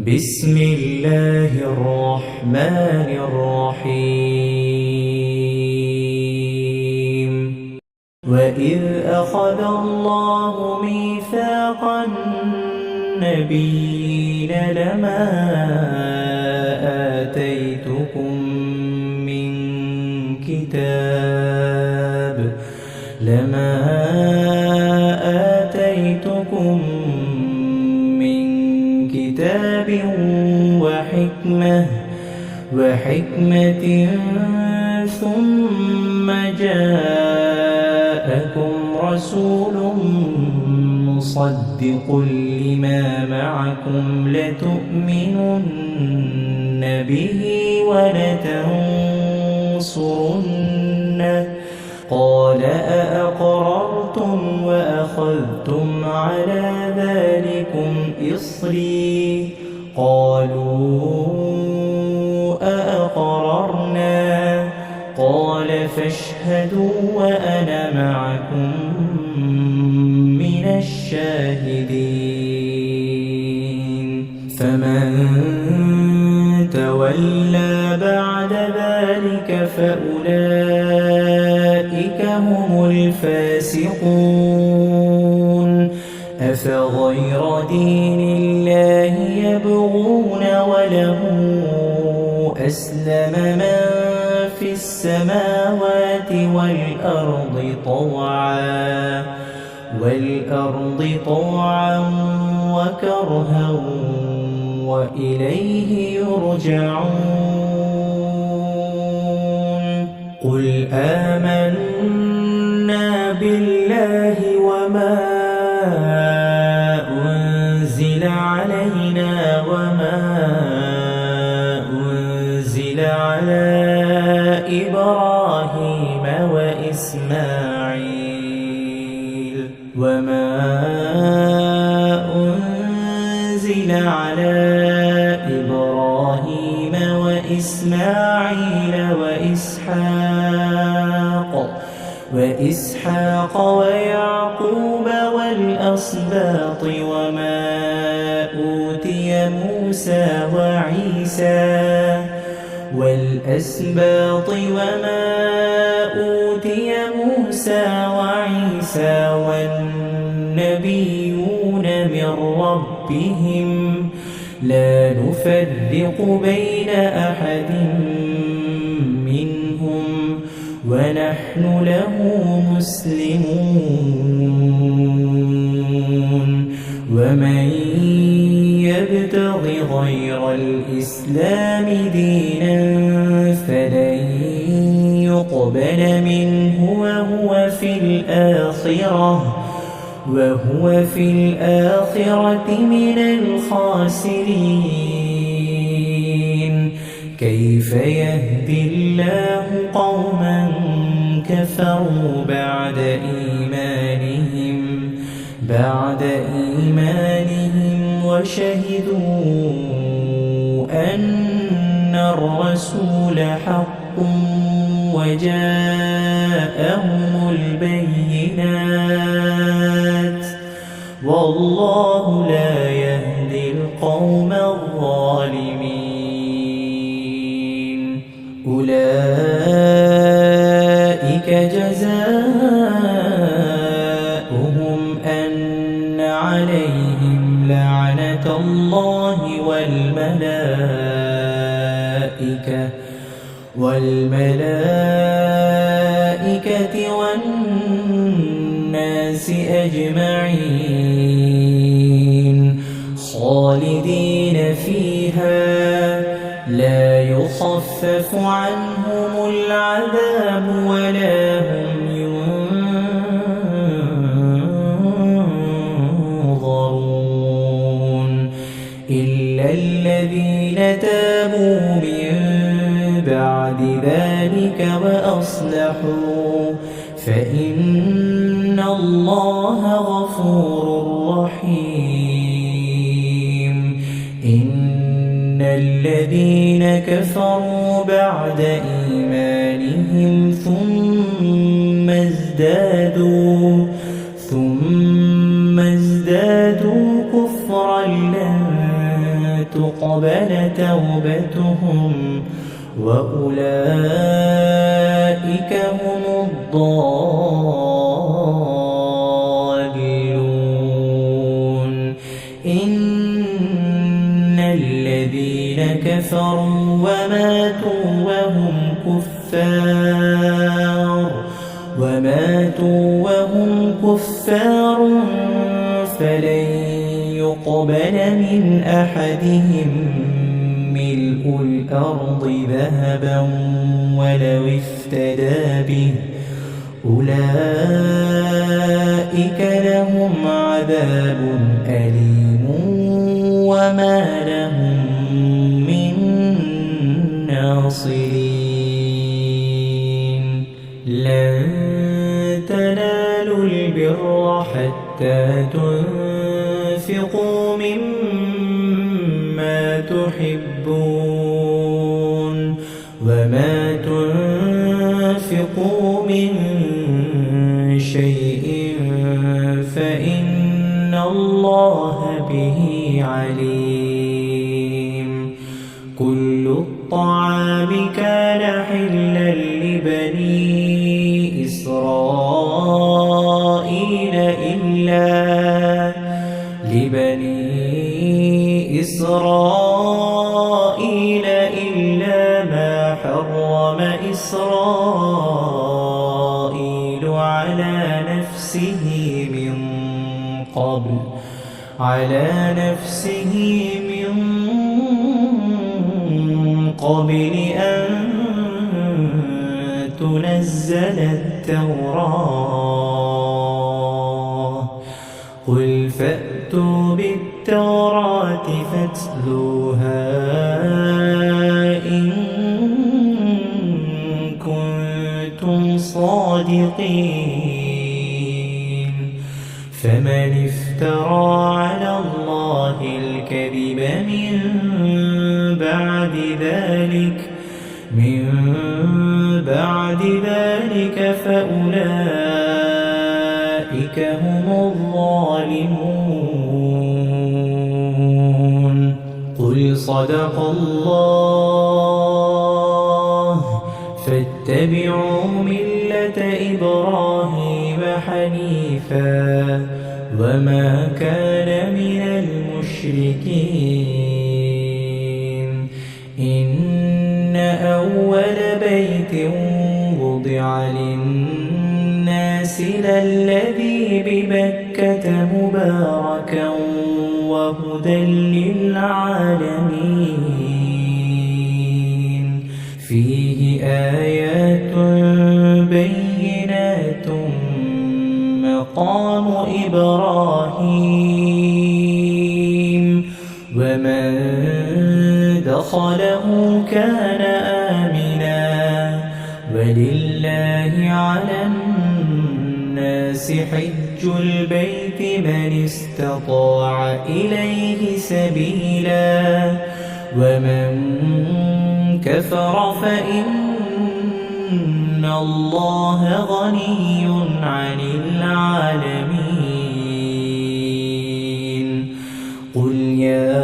بسم الله الرحمن الرحيم وإذ أخذ الله ميثاق النبيين لما آتيتكم من كتاب وحكمة ثم جاءكم رسول مصدق لما معكم لتؤمنن به ولتنصرنه قال أأقررتم وأخذتم على ذلكم إصري قالوا أأقررنا قال فاشهدوا وأنا معكم من الشاهدين فمن تولى بعد ذلك فأولئك هم الفاسقون أفغير دين الله يبغون وله أسلم من في السماوات والأرض طوعا وكرها وإليه يرجعون قل آمنا بالله وما أنزل علينا وما أنزل على إبراهيم وإسماعيل وإسحاق ويعقوب والأسباط وما أوتي موسى وعيسى والنبيون من ربهم لا نفرق بين أحد منهم ونحن له مسلمون ومن يبتغ غير الإسلام دينا فلن يقبل منه وهو في الآخرة من الخاسرين كيف يهدي الله قوما كفروا بعد إيمانهم وشهدوا أن الرسول حق وجاءهم البينات والله لا يهدي القوم الظالمين أولئك جزاؤهم أن عليهم لعنة الله والملائكة والناس أجمعين خالدين فيها لا يخفف عنهم العذاب ولا هم ينظرون إلا الذين تابوا من بعد ذلك وأصلحوا فإن الله غفور رحيم إن الذين كفروا بعد إيمانهم ثم ازدادوا كفرا لن تقبل توبتهم وأولئك هم الضالون. إن الذين كفروا وماتوا وهم كفار فلن يقبل من أحدهم ملء الأرض ذهبا ولو افتدى به أولئك لهم عذاب أليم وما لهم من ناصرين. لن تنالوا البر حتى تنفقوا مما تحبون وما تنفقوا من شيء فإن الله به عليم. كل الطعام كان حلا لبني إسرائيل إلا ما حرم إسرائيل على نفسه من قبل أن تنزل التوراة. قل فأتوا بالتوراة فاتلوها إن كنتم صادقين. فمن افترى على الله الكذب من بعد ذلك فأولئك هم الظالمون. قل صدق الله فاتبعوا ملة إبراهيم حنيفا وما كان من المشركين. إن أول بيت وضع للناس للذي ببكة مباركا وهدى للعالمين. فيه آيات بينات مقام إبراهيم ومن دخله كان آمنا ولله على الناس حج البيت من استطاع إليه سبيلا ومن كفر فإن الله غني عن العالمين. قل يا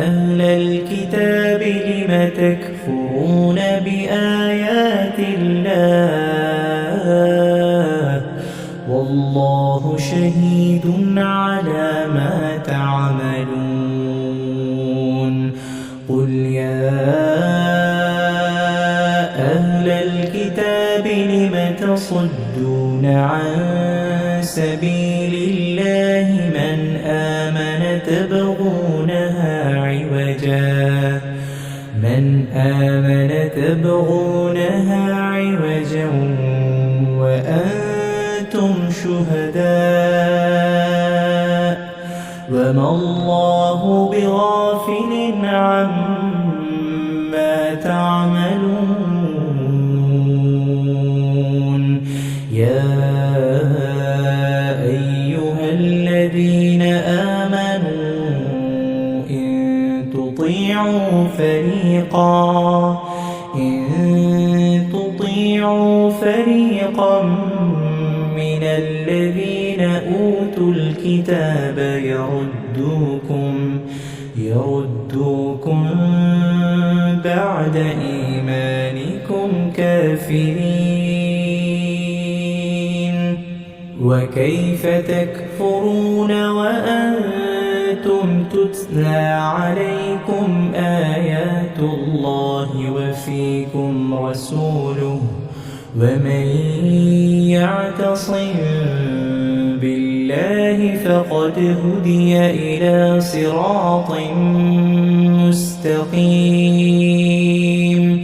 أهل الكتاب لم تكفرون بآيات الله والله شهيد على ما تعملون. قل يا أهل الكتاب لم تصدون عن سبيل الله من آمن تبغونها عوجا وأنتم شهداء وما الله بغافل عما تعملون. يا أيها الذين آمنوا إن تطيعوا فريقا من الذين أوتوا الكتاب يردوكم بعد إيمانكم كافرين. وكيف تكفرون وأنتم تتلى عليكم آيات الله وفيكم رسوله ومن يعتصم بالله فقد هدي إلى صراط مستقيم. وكيف تكفرون وأنتم تتلى عليكم آيات الله وفيكم رسوله ومن يعتصم بالله فقد هدي إلى صراط مستقيم. وكيف تكفرون وأنتم تتلى عليكم آيات الله وفيكم رسوله ومن يعتصم بالله فقد هدي إلى صراط مستقيم.